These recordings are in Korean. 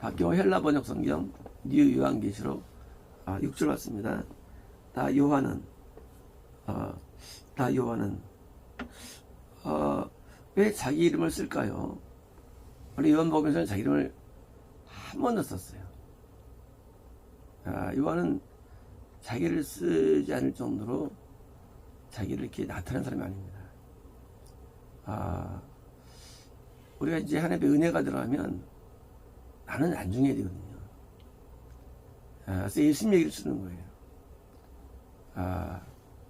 박경호 헬라 번역 성경 뉴 요한계시록 6절 맞습니다. 다 요한은 왜 자기 이름을 쓸까요? 원래 요한복음에서는 자기 이름을 한 번도 썼어요. 요한은 자기를 쓰지 않을 정도로 자기를 이렇게 나타낸 사람이 아닙니다. 우리가 이제 하나님의 은혜가 들어가면 나는 안중해야 되거든요. 그래서 예수님 얘기를 쓰는 거예요.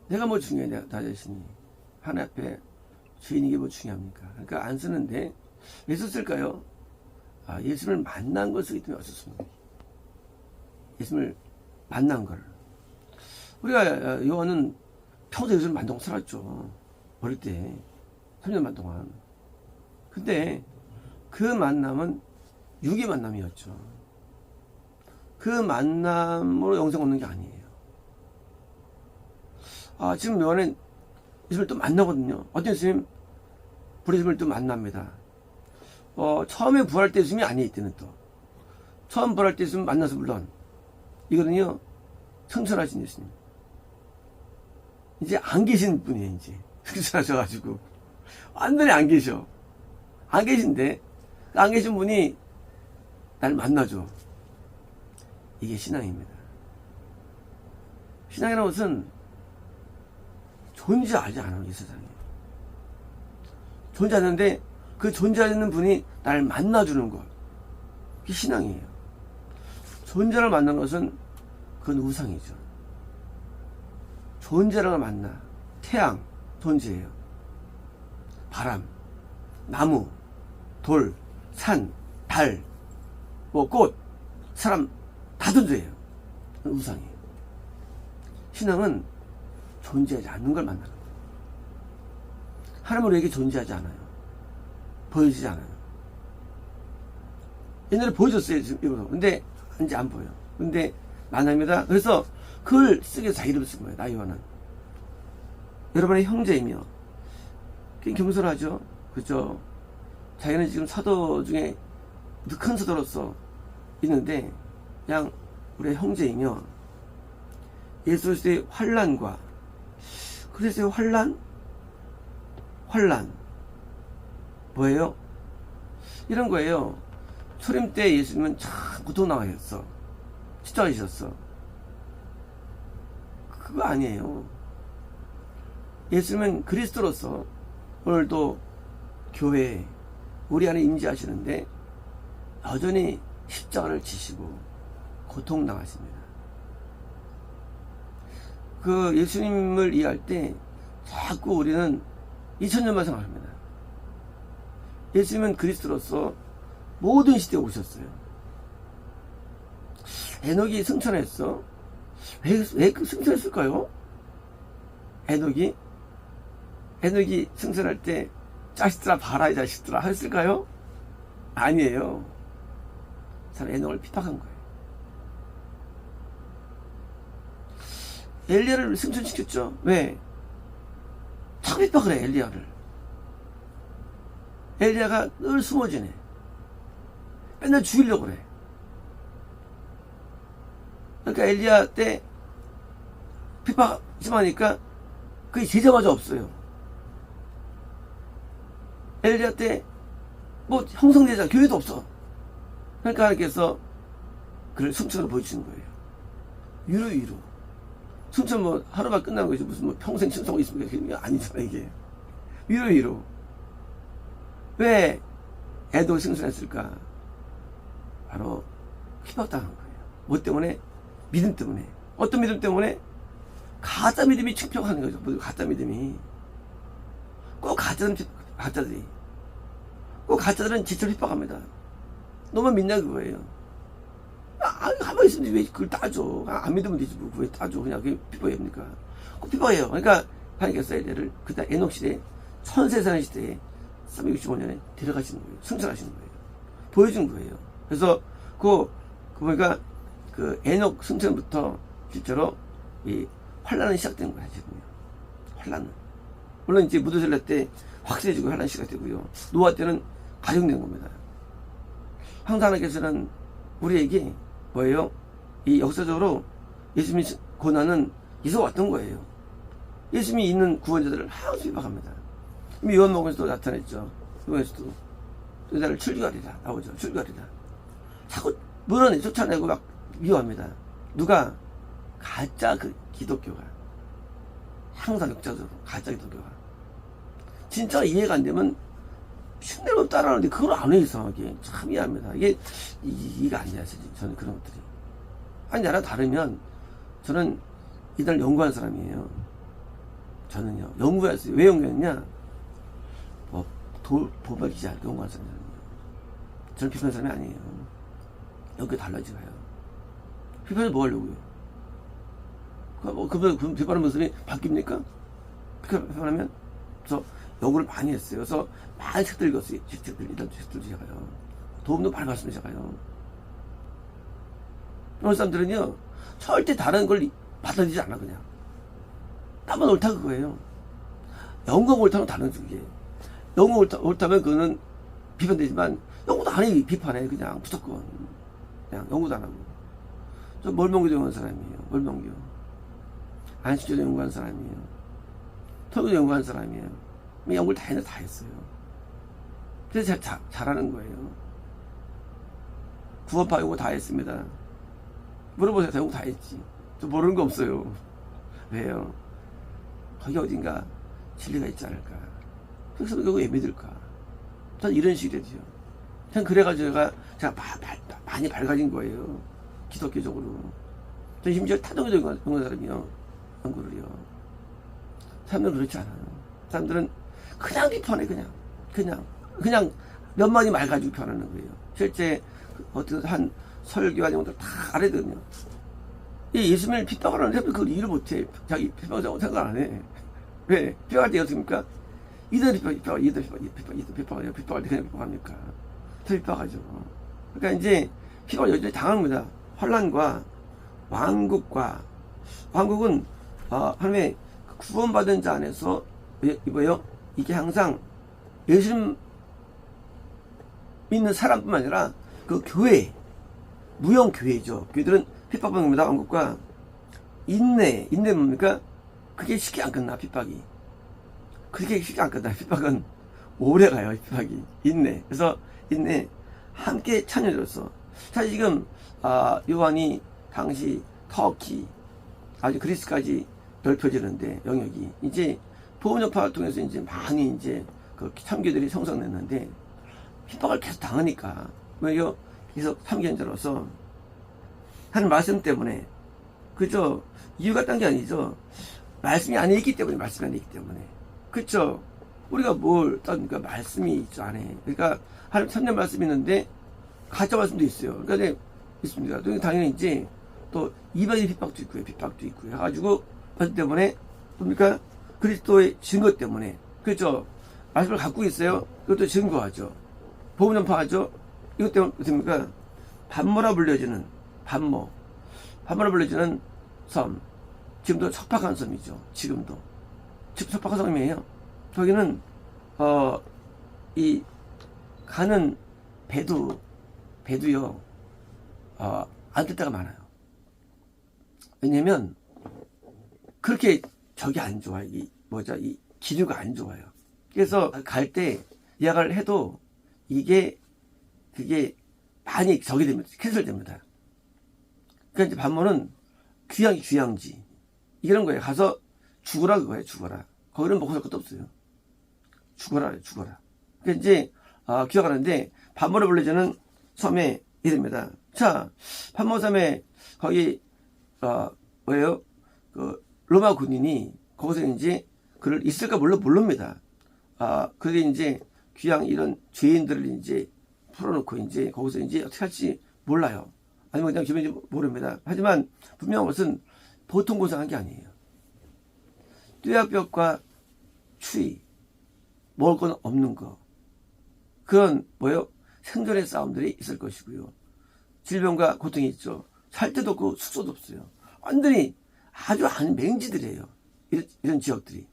내가 뭐 중요해, 나 자신이. 하나님 앞에 주인에게 뭐 중요합니까? 그러니까 안 쓰는데, 왜 썼을까요? 예수님을 만난 걸 쓰기 때문에 썼습니다. 예수님을 만난 걸. 우리가 요한은 평생 예수님을 만나고 살았죠. 어릴 때. 3년 반 동안. 근데 그 만남은 육의 만남이었죠. 그 만남으로 영생 얻는 게 아니에요. 지금 요한은 예수님을 또 만나거든요. 어떤 예수님? 예수님을 또 만납니다. 처음에 부활할 때 예수님이 아니에요. 이때는 또. 처음 부활할 때 예수님 만나서 물론 이거는요, 청천하신 예수님. 이제 안 계신 분이에요, 이제. 승천하셔가지고. 완전히 안 계셔. 안 계신데, 안 계신 분이 날 만나죠. 이게 신앙입니다. 신앙이라는 것은 존재하지 않아요, 이 세상에. 존재하는데, 그 존재하는 분이 날 만나주는 것. 그게 신앙이에요. 존재를 만난 것은 그건 우상이죠. 존재를 만나. 태양, 존재예요. 바람, 나무, 돌, 산, 달, 꽃, 사람 다 존재예요. 그건 우상이에요. 신앙은 존재하지 않는 걸 만나는 거예요. 하나님은 우리에게 존재하지 않아요. 보여지지 않아요. 옛날에 보여줬어요, 지금. 근데 이제 안 보여. 근데 만납니다. 그래서 그걸 쓰기 위해서 자기 이름을 쓴 거예요. 나 요한은. 여러분의 형제이며. 굉장히 겸손하죠. 그죠? 자기는 지금 사도 중에 큰 사도로서 있는데 그냥 우리의 형제이며 예수 그리스도의 환난과 그리스도의 환난 뭐예요? 이런 거예요. 초림 때 예수님은 참 고통당하셨어. 십자가지셨어. 그거 아니에요. 예수님은 그리스도로서 오늘도 교회에 우리 안에 임재하시는데 여전히 십자가를 지시고 고통당하십니다. 그 예수님을 이해할 때 자꾸 우리는 2000년만 생각합니다. 예수님은 그리스도로서 모든 시대에 오셨어요. 에녹이 승천했어. 왜 승천했을까요? 에녹이 승천할 때 자식들아 봐라 이 자식들아 했을까요? 아니에요. 사람 에녹을 핍박한 거예요. 엘리야를 승천시켰죠. 왜? 자꾸 핍박을 해. 엘리야가 늘 숨어지네. 맨날 죽이려고 그래. 그러니까 엘리야 때 핍박 심하니까 그게 제자마자 없어요. 엘리야 때 뭐 형성되자 교회도 없어. 그러니까 하나님께서 그를 승천으로 보여주신 거예요. 위로. 승천 뭐 하루가 끝나는 거지 무슨 뭐 평생 승천하고 있습니까? 그게 아니잖아 이게. 위로. 왜 애도 승천했을까? 바로 핍박당한 거예요. 뭐 때문에? 믿음 때문에. 어떤 믿음 때문에? 가짜 믿음이 축적하는 거죠. 뭐 가짜 믿음이. 꼭 가짜들은 지체로 핍박합니다. 너만 믿냐 그거예요. 가만히 있으면 왜 그걸 따져. 안 믿으면 되지 뭐 왜 따져. 그냥 그게 핍박입니까? 꼭 핍박해요. 그러니까 하나님께서 엘리야를 그때 에녹 시대에 천세상 시대에 365년에 데려가시는 거예요. 승천하시는 거예요. 보여준 거예요. 그래서 그러니까 그 에녹 승천부터 실제로 이 환란은 시작된 거야 지금요. 환란은 물론 이제 무드셀라 때 확실해지고 환란이 시작되고요. 노아 때는 가정된 겁니다. 항상 하나님께서는 우리에게 뭐예요? 이 역사적으로 예수님의 고난은 있어 왔던 거예요. 예수님이 있는 구원자들을 항상 비박합니다. 요한복음에서도 나타냈죠. 요한에서도 너희를 출교하리라 나오죠. 출교하리라. 자꾸 물어내 쫓아내고 막 미워합니다. 누가? 가짜 그 기독교가. 항상 역사적으로 가짜 기독교가. 진짜 이해가 안 되면 흉내로 따라하는데 그걸 안 해요. 이상하게. 참 이해합니다. 이게 이해가 안 돼요. 저는 그런 것들이. 아니 나랑 다르면 저는 이날 연구한 사람이에요. 저는요. 연구했어요. 왜 연구했냐? 도박 기자 연구한 사람이에요. 저는 비판하는 사람이 아니에요. 여기 달라지가요. 비판을 뭐 하려고요? 그 비판하는 모습이 바뀝니까? 비판하면? 그래서 연구를 많이 했어요. 그래서 많은 책들 읽었어요. 이런 책들 제가요. 도움도 많이 받습니다. 제가요. 어느 사람들은요, 절대 다른 걸 받아들이지 않아, 그냥. 나만 옳다, 그거예요. 연구가 옳다는 다른 쪽이에요. 연구가 옳다면 그거는 비판되지만, 연구도 안 해, 비판해. 그냥 무조건. 그냥 연구도 안 하고. 저 멀명교도 연구한 사람이에요. 멀명교. 안식교도 연구한 사람이에요. 토교도 연구한 사람이에요. 연구를 다 했어요. 그래서 잘하는 거예요. 구원파 연구 다 했습니다. 물어보세요. 연구 다 했지. 저 모르는 거 없어요. 왜요? 거기 어딘가 진리가 있지 않을까. 그래서 그거 왜 믿을까? 전 이런 식이 되죠. 전 그래가지고 제가 많이 밝아진 거예요. 기독교적으로. 전 심지어 타종교도 연구한 사람이요. 연구를요. 사람들은 그렇지 않아요. 사람들은 그냥 비판해, 그냥 몇 마디 말 가지고 비판하는 거예요. 실제 어떤 한 설교와 내용들 다 알아거든요. 이 예수님을 핍박을 하는데 그걸 이해를 못해. 자기 핍박이라고 생각 안 해. 왜? 핍박할 때 어떻습니까? 이들 핍박할 때 그냥 핍박합니까? 더 핍박하죠. 그러니까 이제 핍박을 여전히 당합니다. 환란과 왕국은 하나님의 구원받은 자 안에서 뭐예요? 이게 항상 예수님 믿는 사람뿐만 아니라 그 교회, 무형 교회죠. 교회들은 핍박받습니다. 왕국과 인내 뭡니까? 그게 쉽게 안 끝나, 핍박이. 그렇게 쉽게 안 끝나. 핍박은 오래 가요, 핍박이. 인내. 그래서 인내 함께 찬양으로서. 사실 지금 요한이 당시 터키 아주 그리스까지 넓혀지는데 영역이 이제 복음 전파를 통해서 이제 많이 이제 그 참교들이 성장됐는데 핍박을 계속 당하니까 왜요? 계속 참견자로서 하는 말씀 때문에 그죠? 이유가 딴 게 아니죠. 말씀이 안에 있기 때문에 그쵸? 우리가 뭘 따니까 말씀이 있죠 안에. 그러니까 하나님 참된 말씀이 있는데 가짜 말씀도 있어요. 그러니까 있습니다. 당연히 이제 또 이방인 핍박도 있고요. 해가지고 말씀 때문에 뭡니까? 그리스도의 증거 때문에 그렇죠. 말씀을 갖고 있어요. 그것도 증거하죠. 복음 전파하죠. 이것 때문에 어떻습니까? 반모라 불려지는 섬. 지금도 척박한 섬이죠. 지금도 척박한 섬이에요. 거기는 이 가는 배도요 안 뜰 때가 많아요. 왜냐면 그렇게 저기 안 좋아. 이 기류가 안 좋아요. 그래서 갈 때 예약을 해도 그게 많이 저기 됩니다. 캔슬됩니다. 그러니까 이제 반모는 귀향지 이런 거예요. 가서 죽어라 그거예요. 죽어라. 거기는 먹고 살 것도 없어요. 죽어라. 그러니까 이제 귀향하는데 반모를 불러주는 섬에 이릅니다. 자, 반모섬에 거기 뭐예요? 그 로마 군인이 거기서 이제 그를 있을까 모릅니다. 그게 이제 귀양 이런 죄인들을 이제 풀어놓고 이제 거기서 이제 어떻게 할지 몰라요. 아니면 그냥 기분인지 모릅니다. 하지만 분명한 것은 보통 고생한 게 아니에요. 뙤약볕과 추위, 먹을 건 없는 거. 그런 뭐예요? 생존의 싸움들이 있을 것이고요. 질병과 고통이 있죠. 살 데도 없고 숙소도 없어요. 완전히 아주 안 맹지들이에요. 이런 지역들이.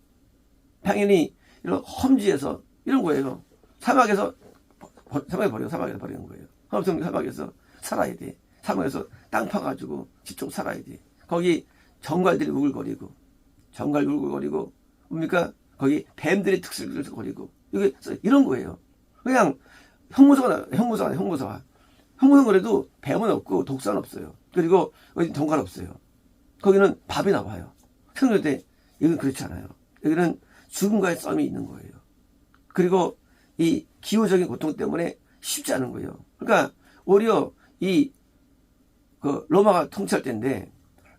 당연히 이런 험지에서 이런 거예요. 사막에 버리는 거예요. 사막에서 살아야 돼. 사막에서 땅 파가지고 집중 살아야 돼. 거기 정갈들이 우글거리고, 뭡니까? 거기 뱀들이 특슬을 거리고, 이게 이런 거예요. 그냥 형무소가. 형무소는 뱀은 없고 독사는 없어요. 그리고 여기 정갈 없어요. 거기는 밥이 나와요. 그런데 여기는 그렇지 않아요. 여기는 죽음과의 싸움이 있는 거예요. 그리고 이 기후적인 고통 때문에 쉽지 않은 거예요. 그러니까 오히려 로마가 통치할 때인데,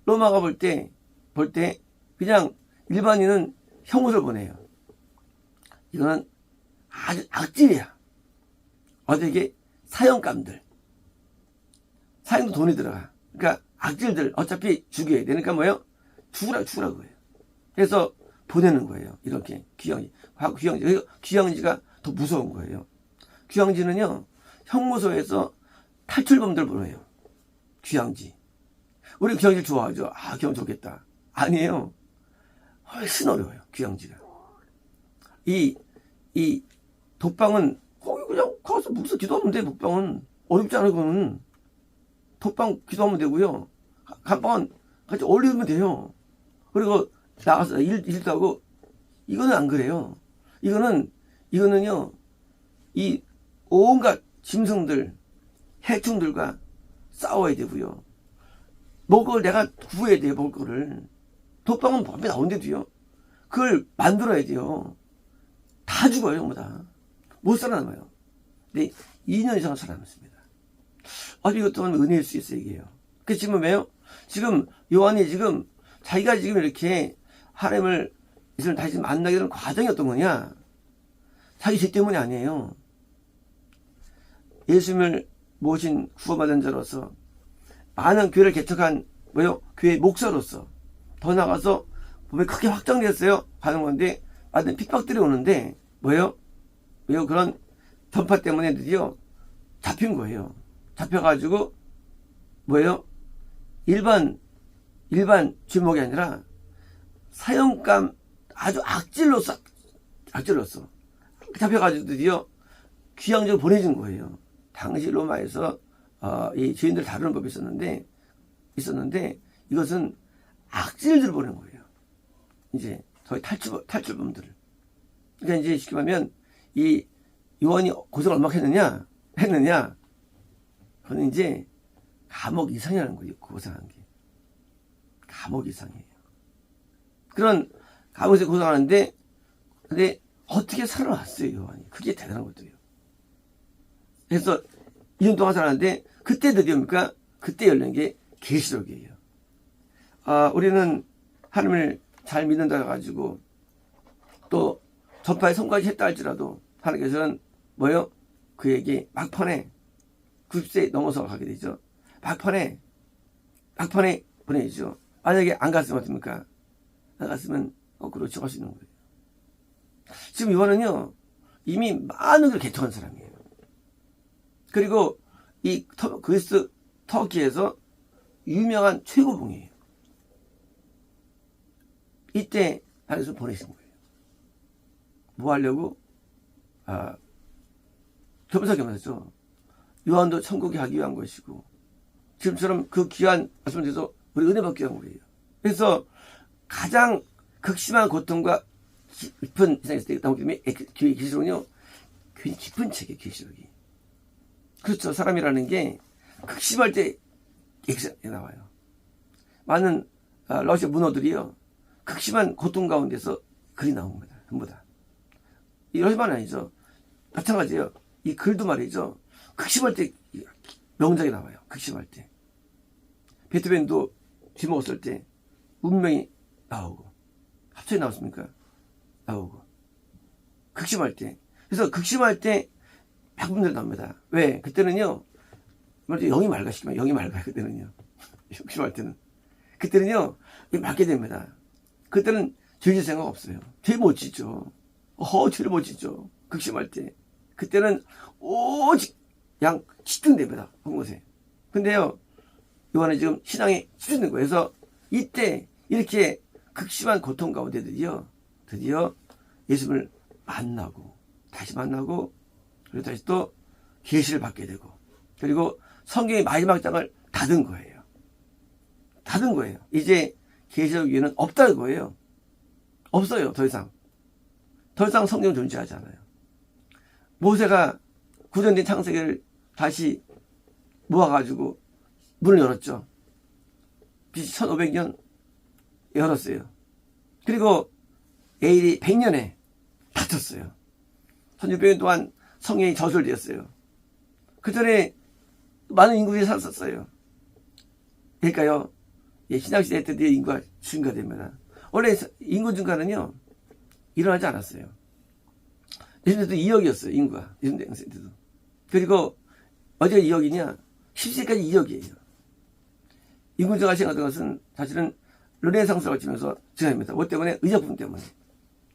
로마가 볼 때 그냥 일반인은 형무소를 보내요. 이거는 아주 악질이야. 어떻게 사형감들. 사형도 돈이 들어가. 그러니까 악질들 어차피 죽여야 되니까 뭐예요? 죽으라고 해요. 그래서 보내는 거예요. 이렇게 귀향지가 더 무서운 거예요. 귀향지는요, 형무소에서 탈출범들 보내요. 귀향지. 우리 귀향지 좋아하죠. 아, 귀향 좋겠다. 아니에요. 훨씬 어려워요. 귀향지가. 이 독방은 거기 그냥 가서 묵서 기도하면 돼. 독방은 어렵지 않아. 그거는 독방 기도하면 되고요. 감방은 같이 어울리면 돼요. 그리고 나가서 일도 하고. 이거는 안 그래요. 이거는요, 이 온갖 짐승들, 해충들과 싸워야 되고요. 먹을 걸 내가 구해야 돼요. 먹을 거를. 독방은 법에 나온대도요. 그걸 만들어야 돼요. 다 죽어요. 전부 다. 못 살아남아요. 근데 2년 이상 살아남습니다. 이것 또한 은혜일 수 있어요. 이게요. 그 지금 왜요? 지금 요한이 자기가 이렇게 하나님을 예수를 다시 만나게 되는 과정이 어떤 거냐? 자기 죄 때문이 아니에요. 예수님을 모신 구원받은 자로서, 많은 교회를 개척한 교회 목사로서, 더 나가서 몸이 크게 확장됐어요. 가는 건데, 많은 핍박들이 오는데, 그런 전파 때문에 드디어 잡힌 거예요. 잡혀가지고, 일반 죄목이 아니라, 사형감 아주 악질로서 잡혀가지고 드디어 귀향지로 보내준 거예요. 당시 로마에서 이 죄인들 다루는 법이 있었는데 이것은 악질들을 보낸 거예요. 이제 저희 탈출범들을. 그러니까 이제 쉽게 말하면 이 요한이 고생을 얼마나 했느냐? 그건 이제 감옥 이상이라는 거예요. 고생한 게. 감옥 이상이에요. 그런 감옥에서 고생하는데, 근데 어떻게 살아왔어요, 요한이. 그게 대단한 것들이에요. 그래서 2년 동안 살았는데, 그때 드디어 그때 열린 게 계시록이에요. 우리는 하나님을 잘 믿는다 해가지고, 또 전파에 성공하지 했다 할지라도, 하나님께서는 그에게 막판에 90세 넘어서 가게 되죠. 막판에 보내죠. 만약에 안 갔으면 어떻습니까? 안 갔으면 거꾸로 죽을 수 있는 거예요. 지금 요한은요, 이미 많은 걸 개척한 사람이에요. 그리고 이 그리스 터키에서 유명한 최고봉이에요. 이때 하나님께서 보내신 거예요. 뭐 하려고? 겸사겸사죠. 요한도 천국에 가기 위한 것이고, 지금처럼 그 귀한 말씀에서 우리 은혜 받기 위한 거예요. 그래서 가장 극심한 고통과 깊은 세상에서 나오기 때문에 계시록은요, 굉장히 깊은 책이에요. 계시록이. 그렇죠. 사람이라는 게 극심할 때 계시록이 나와요. 많은 러시아 문어들이요, 극심한 고통 가운데서 글이 나온 겁니다. 전부 다. 이 러시아만 아니죠. 마찬가지예요. 이 글도 말이죠, 극심할 때 명작이 나와요. 극심할 때. 베토벤도 뒤먹었을 때 운명이 나오고, 갑자기 나왔습니까? 나오고. 극심할 때. 그래서 극심할 때 작품들이 나옵니다. 왜? 그때는요, 영이 맑아, 영이 맑아요. 그때는요. 극심할 때는. 그때는요, 맑게 됩니다. 그때는 죄질 생각 없어요. 죄 못 짓죠. 죄를 못 짓죠. 극심할 때. 그때는 오직 집중됩니다. 한 곳에. 근데요, 요한은 지금 신앙에 집중된 거예요. 그래서 이때 이렇게 극심한 고통 가운데 드디어 예수님을 다시 만나고, 그리고 다시 또 계시를 받게 되고, 그리고 성경의 마지막 장을 닫은 거예요. 닫은 거예요. 이제 계시록 위에는 없다는 거예요. 없어요. 더 이상. 더 이상 성경은 존재하지 않아요. 모세가 구전된 창세기를 다시 모아가지고 문을 열었죠. BC 1500년 열었어요. 그리고 AD 100년에 닫혔어요. 1600년 동안 성경이 저술되었어요. 그 전에 많은 인구들이 살았었어요. 그러니까요, 신약시대 때 인구가 증가됩니다. 원래 인구 증가는요, 일어나지 않았어요. 예수님 때도 2억이었어요, 인구가. 예수님 때도. 그리고 어디가 2억이냐? 10세까지 2억이에요. 인구 증가 증가하는 것은 사실은 르네상스를 거치면서 증가합니다. 뭐 때문에? 의약품 때문에.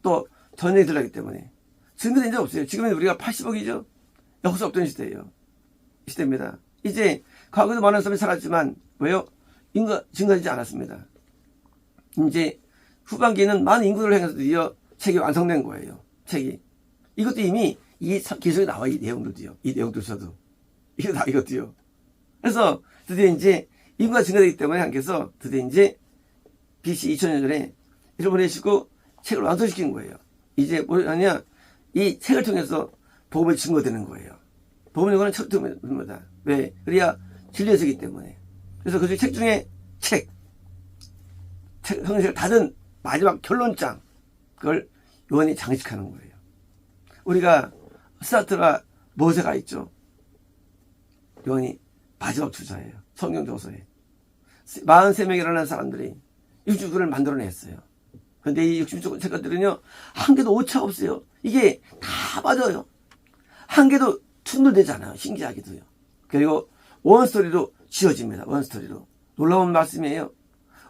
또 전쟁이 들어가기 때문에. 증가된 적 없어요. 지금은 우리가 80억이죠? 역사 없던 시대예요. 이 시대입니다. 이제 과거에도 많은 사람이 살았지만 왜요? 인구가 증가하지 않았습니다. 이제 후반기에는 많은 인구들을 향해서 드디어 책이 완성된 거예요. 책이. 이것도 이미 이 기술에 나와, 이 내용들도요. 이 내용들서도. 이것도요. 그래서 드디어 이제 인구가 증가되기 때문에 하나님께서 드디어 이제 BC 2000년 전에 이를 보내시고 책을 완성시킨 거예요. 이제 뭐냐, 이 책을 통해서 복음을 증거되는 거예요. 복음 증거는 책을 통합니다. 왜? 그래야 진리에서기 때문에. 그래서 그 책 중에 성경책을 닫은 마지막 결론장, 그걸 요한이 장식하는 거예요. 우리가 스타트가 모세가 있죠. 요한이 마지막 주자예요. 성경 조서에 43명이라는 사람들이 69를 만들어냈어요. 그런데 이 60책들은요, 한 개도 오차가 없어요. 이게 다 맞아요. 한 개도 충돌되잖아요. 신기하게도요. 그리고 원스토리로 지어집니다. 원스토리로. 놀라운 말씀이에요.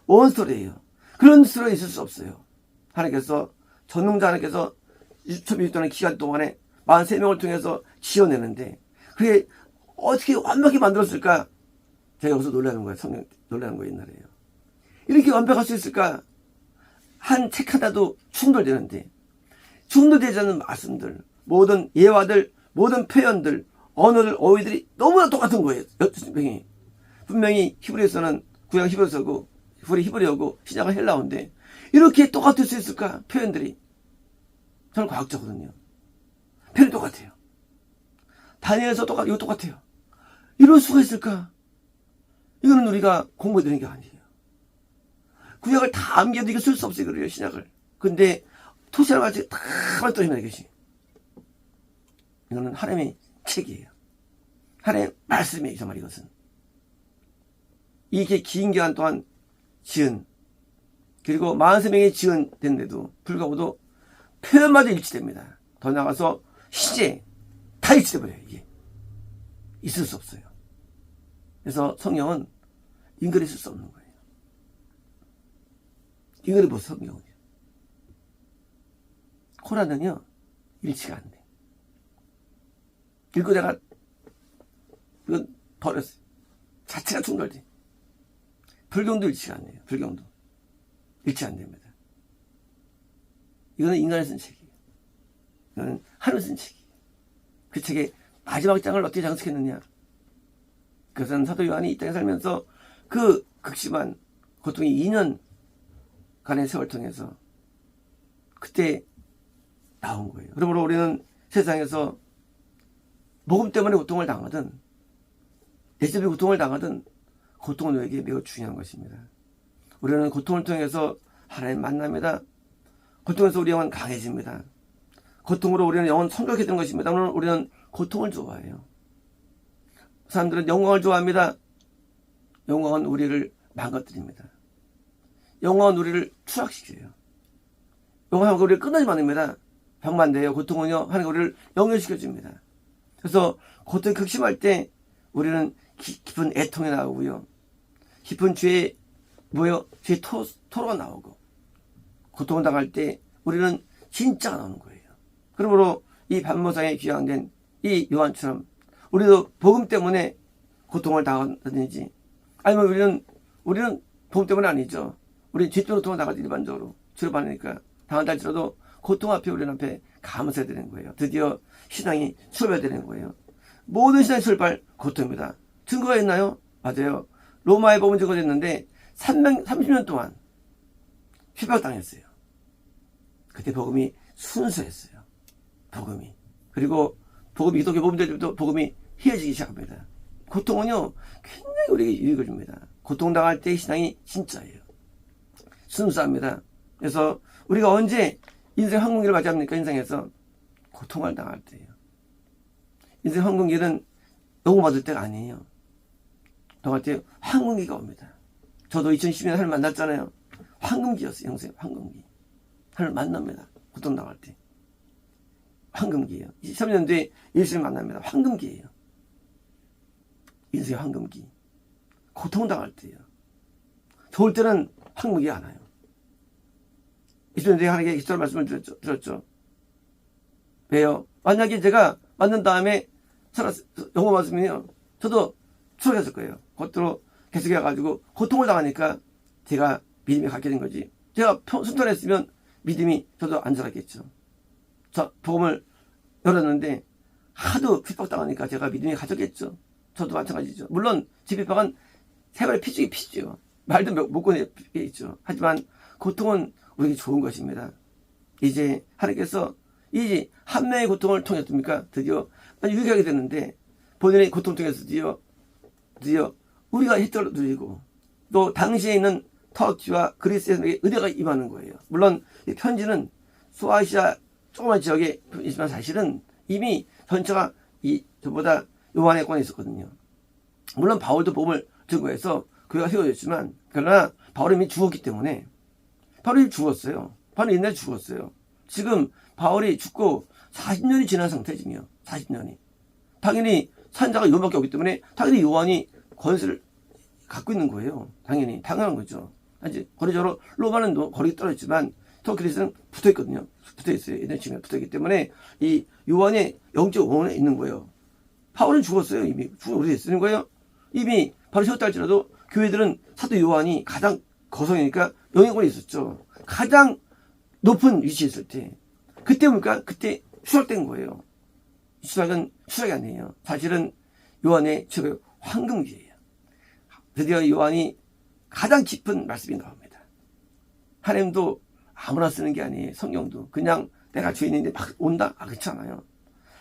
원스토리예요. 그런 스토리가 있을 수 없어요. 하나님께서, 전능자 하나님께서 2000년 동안 기간 동안에 43명을 통해서 지어내는데, 그게 어떻게 완벽히 만들었을까? 제가 여기서 놀라는 거예요. 성경 놀라는 거예요. 옛날에요. 이렇게 완벽할 수 있을까? 한 책 하나도 충돌되는데, 충돌되지 않는 말씀들, 모든 예화들, 모든 표현들, 언어들, 어휘들이 너무나 똑같은 거예요. 분명히 히브리어서는 구약 히브리어서고, 히브리어고, 시작은 헬라어인데, 이렇게 똑같을 수 있을까? 표현들이. 저는 과학자거든요. 표현이 똑같아요. 다니엘서 이거 똑같아요. 이럴 수가 있을까? 이거는 우리가 공부해야 되는 게 아니에요. 구약을 다 암기해도 이거 쓸 수 없어요. 그래요, 신약을. 근데 토시랑 같이 다 떨어지면 이것이. 이거는 하나님의 책이에요. 하나님의 말씀이에요, 정말 이것은. 이게 긴 기간 동안 지은, 그리고 43명이 지은됐는데도 불구하고도 표현마저 일치됩니다. 더 나아가서 시제 다 일치돼버려요. 이게 있을 수 없어요. 그래서 성경은 인간이 쓸 수 없는 거예요. 인간이 뭐 성경은요. 코란은요 일치가 안 돼. 읽고 내가 이건 버렸어요. 자체가 충돌돼. 불경도 일치가 안 돼요. 불경도 일치 안 됩니다. 이거는 인간이 쓴 책이에요. 이거는 하나님이 쓴 책이에요. 그 책의 마지막 장을 어떻게 장식했느냐. 그것은 사도 요한이 이 땅에 살면서 그 극심한 고통이 2년간의 세월을 통해서 그때 나온 거예요. 그러므로 우리는 세상에서 복음 때문에 고통을 당하든 내집에 고통을 당하든 고통은 우리에게 매우 중요한 것입니다. 우리는 고통을 통해서 하나님 만납니다. 고통에서 우리 영은 강해집니다. 고통으로 우리는 영은 성격해지는 것입니다. 우리는 고통을 좋아해요. 사람들은 영광을 좋아합니다. 영광은 우리를 망가뜨립니다. 영광은 우리를 추락시켜요. 영광은 우리를 끝나지 않습니다. 병만돼요. 고통은요, 하나님 우리를 영유시켜줍니다. 그래서 고통이 극심할 때 우리는 깊은 애통이 나오고요. 깊은 죄의 토로가 나오고, 고통을 당할 때 우리는 진짜가 나오는 거예요. 그러므로 이 반모상에 귀양된 이 요한처럼 우리도 복음 때문에 고통을 당하든지, 아니면 우리는 복음 때문에 아니죠. 우리는 죄 때문에 고통을 당하지. 일반적으로 죄를 받으니까 당한다 할지라도 고통 앞에 우리는 앞에 감사해야 되는 거예요. 드디어 신앙이 출발해야 되는 거예요. 모든 신앙의 출발 고통입니다. 증거가 있나요? 맞아요. 로마의 복음 증거됐는데 30년 동안 핍박당했어요. 그때 복음이 순수했어요. 복음이. 그리고 복음이 기독교 복음들도 복음이 희어지기 시작합니다. 고통은요 굉장히 우리에게 유익을 줍니다. 고통당할 때 신앙이 진짜예요. 순수합니다. 그래서 우리가 언제 인생 황금기를 맞이합니까? 인생에서 고통을 당할 때예요. 인생 황금기는 요구받을 때가 아니에요. 당할 때 황금기가 옵니다. 저도 2012년 하나님 만났잖아요. 황금기였어요. 영생 황금기. 하나님 만납니다. 고통당할 때. 황금기예요. 23년 뒤에 예수님 만납니다. 황금기예요. 인생의 황금기. 고통당할 때예요. 좋을 때는 황금기가 안 와요. 20년 뒤에 하나님께 기도할 말씀을 들었죠. 왜요? 만약에 제가 만난 다음에 영어 말씀이요. 저도 추락했을 거예요. 겉으로 계속해가지고 고통을 당하니까 제가 믿음이 갖게 된 거지. 제가 순탄했으면 믿음이 저도 안 자랐겠죠. 저 복음을 열었는데 하도 핍박당하니까 제가 믿음이 가졌겠죠. 저도 마찬가지죠. 물론 제 핍박은 생활의 피지죠. 말도 못 꺼내 있죠. 하지만 고통은 우리에게 좋은 것입니다. 이제 하나님께서 이제 한 명의 고통을 통했습니까? 드디어 유익하게 되는데 본인의 고통을 통해서 드디어 우리가 혜택을 누리고 또 당시에 있는 터키와 그리스에게 의뢰가 임하는 거예요. 물론 이 편지는 소아시아 조그만 지역에 있지만 사실은 이미 전체가 저보다 요한의 권에 있었거든요. 물론 바울도 복음을 증거해서 그가 세워졌지만 그러나 바울이 이미 죽었기 때문에 바울이 죽었어요. 바울이 옛날에 죽었어요. 지금 바울이 죽고 40년이 지난 상태지요. 40년이. 당연히 산자가 요한밖에 없기 때문에 당연히 요한이 권세를 갖고 있는 거예요. 당연한 거죠. 이제 거리적으로 로마는 거리 떨어졌지만 터키리스는 붙어있거든요. 붙어있어요. 옛날 지금 붙어있기 때문에 이 요한의 영적 원에 있는 거예요. 바울은 죽었어요. 이미 오래됐는 거예요. 이미 바로 세웠다 할지라도 교회들은 사도 요한이 가장 거성이니까 영향권이 있었죠. 가장 높은 위치에 있을 때 그때 뭡니까? 그때 추락된 거예요. 추락은 추락이 아니에요. 사실은 요한의 최고의 황금기예요. 드디어 요한이 가장 깊은 말씀이 나옵니다. 하나님도 아무나 쓰는 게 아니에요. 성경도 그냥 내가 주인인데 막 온다? 그렇지 않아요.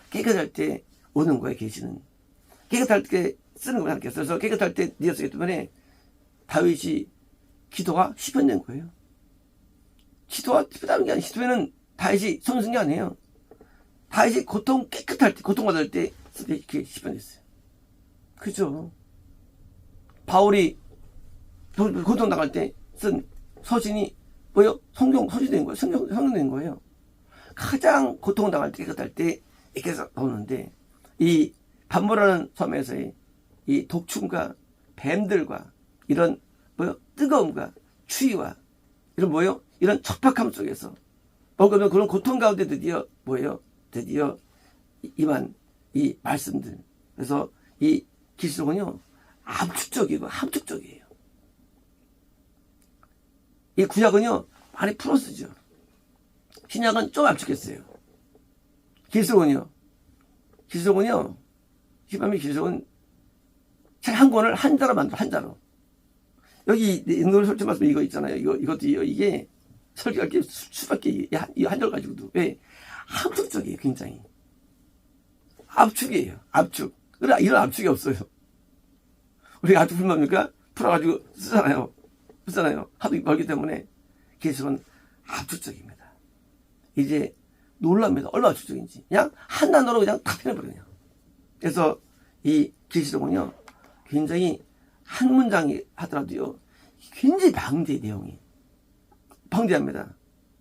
깨끗할 때 오는 거예요. 계시는 깨끗할 때 쓰는 거예요. 하나님께서. 그래서 깨끗할 때 니었기 때문에 다윗이 기도가 시편된 거예요. 기도가 시편된 게 아니에요. 시편에는 다윗이 손 쓴 게 아니에요. 다윗이 깨끗할 때, 고통받을 때 이렇게 시편했어요. 그죠? 바울이 고통당할 때 쓴 서신이 뭐요? 서신된 거예요. 성경된 거예요. 가장 고통당할 때, 깨끗할 때 이렇게 나오는데 이 반모라는 섬에서의 이 독충과 뱀들과 이런 뜨거움과 추위와 이런 이런 척박함 속에서 그러면 그런 고통 가운데 드디어 드디어 임한 이 말씀들. 그래서 이 기술은요 압축적이고 함축적이에요. 이 구약은요 많이 풀어쓰죠. 신약은 좀 압축했어요. 기술은요 히바미 기술은 책 한 권을 한자로 만들어. 한자로. 여기 인도를 설치 말씀 이거 있잖아요. 이것도 이게 설계할 게 수밖에 이 한절 가지고도 왜 함축적이에요. 굉장히 압축이에요. 압축. 그래 이런 압축이 없어요. 우리가 압축 풀뭡니까? 풀어가지고 쓰잖아요. 하도 멀기 때문에 기술은 압축적입니다. 이제 놀랍니다. 얼마나 압축적인지. 그냥 한 단어로 그냥 다 표현해버려요. 그래서 이 계시록은요 굉장히 한 문장이 하더라도요 굉장히 방대해. 내용이 방대합니다.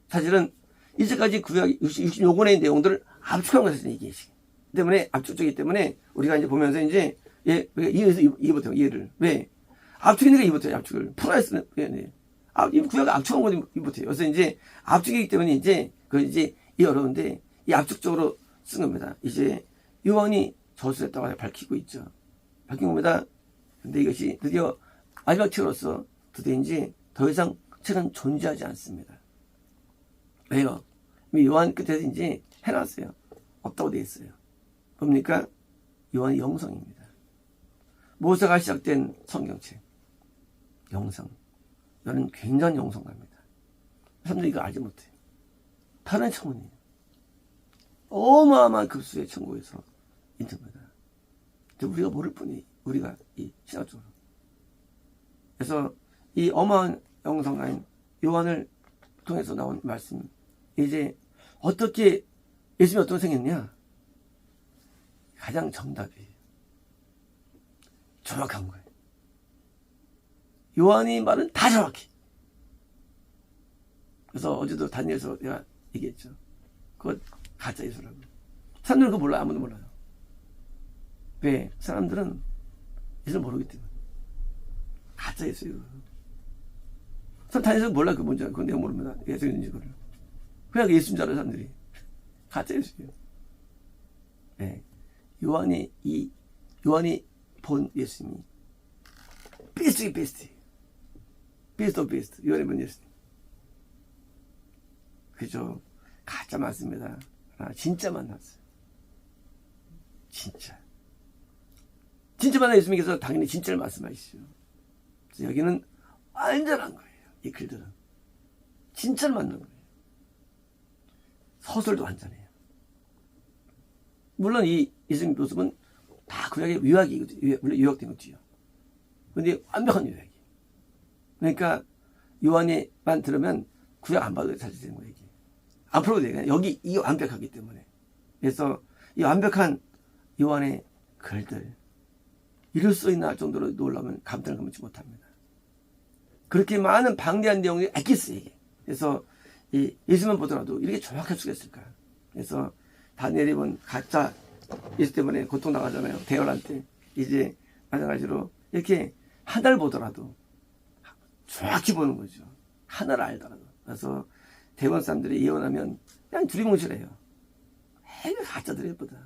사실은 이제까지 구약 66권의 내용들을 압축한 것을 얘기하시기 때문에 압축적이기 때문에 우리가 이제 보면서 이제 이해해서 이해 못해요. 이해를 왜 압축이니까 이해 못해요. 압축을 풀어야 쓰는 구약을 압축한 건 이해 못해요. 그래서 이제 압축이기 때문에 이제 이 어려운데 이 압축적으로 쓴 겁니다. 이제 요한이 저술했다고 밝히고 있죠. 밝힌 겁니다. 근데 이것이 드디어 마지막 책으로서 드디어 이제 더 이상 책은 존재하지 않습니다. 왜요? 요한 끝에서 이제 해놨어요. 없다고 되어 있어요. 뭡니까? 요한의 영성입니다. 모세가 시작된 성경책, 영성. 이거는 굉장히 영성갑니다. 사람들이 이거 알지 못해요. 다른 청문이에요. 어마어마한 급수의 천국에서 인터뷰다. 우리가 모를 뿐이, 우리가 이 신학적으로. 그래서 이 어마어마한 영성가인 요한을 통해서 나온 말씀, 이제 어떻게 예수님이 어떻게 생겼냐? 가장 정답이에요. 정확한 거예요. 요한이 말은 다 정확해. 그래서 어제도 다니엘서 내가 얘기했죠. 그거 가짜 예수라고. 사람들은 그거 몰라요. 아무도 몰라요. 왜? 사람들은 예수를 모르기 때문에. 가짜 예수예요. 사람 다니엘서 몰라. 그거 뭔지 알고. 그건 내가 모릅니다. 예수인지 그걸. 그냥 예수인 줄 알아요. 사람들이. 가짜 예수예요. 네. 요한이 본 예수님이 베스트이 베스트. 베스트 오브 베스트. 요한이 본 예수님. 그죠? 가짜 많습니다. 아, 진짜 만났어요. 진짜. 진짜 만난 예수님께서 당연히 진짜를 말씀하시죠. 그래서 여기는 완전한 거예요. 이 글들은. 진짜를 만난 거예요. 서술도 완전해요. 물론 이 예수님 모습은 다 구약의 유학이거든요. 물론 유학된 것도요. 근데 완벽한 유학이에요. 그러니까 요한이만 들으면 구약 안 봐도 사실 되는 거예요. 안 풀어도 돼요. 여기 이게 완벽하기 때문에. 그래서 이 완벽한 요한의 글들 이럴 수 있나 할 정도로 놀라면 감탄을 금치 못합니다. 그렇게 많은 방대한 내용이 엑기스예요. 그래서 이 예수만 보더라도 이렇게 정확할 수가 있을까? 그래서 다니엘이 본 가짜 예수 때문에 고통 나가잖아요. 대열할 때 이제 마찬가지로 이렇게 하나를 보더라도 정확히 보는 거죠. 하나를 알더라도. 그래서 대원 사람들이 예언하면 그냥 두리뭉실해요. 이거 가짜들이 예쁘다.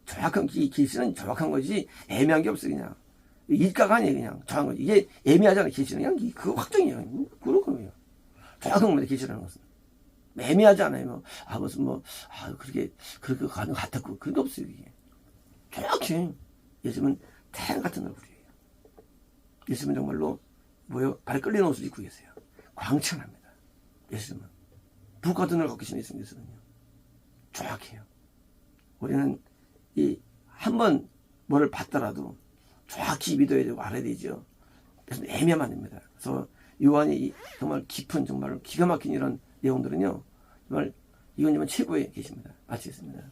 정확한 계시는 정확한 거지 애매한 게 없어. 그냥 일가가 아니에요. 그냥 정확한 거지. 이게 애매하잖아. 계시는 그냥 그거 확정이에요. 그렇거든요. 정확한 겁니다. 계시라는 것은 애매하지 않아요. 뭐, 무슨 그렇게 가는 것 같았고 그런 게 없어요. 이게 정확히 예수님은 태양 같은 얼굴이에요. 예수님은 정말로 발 끌리는 옷을 입고 계세요. 광채납니다. 예수님은 북 같은 걸 걷고 계신 예수님께서는요 정확해요. 우리는 이 한번 뭐를 봤더라도 정확히 믿어야 되고 알아야 되죠. 그래서 애매하면 안 됩니다. 그래서 요한이 정말 깊은 정말 기가 막힌 이런 내용들은요 정말 이건 최고에 계십니다. 마치겠습니다.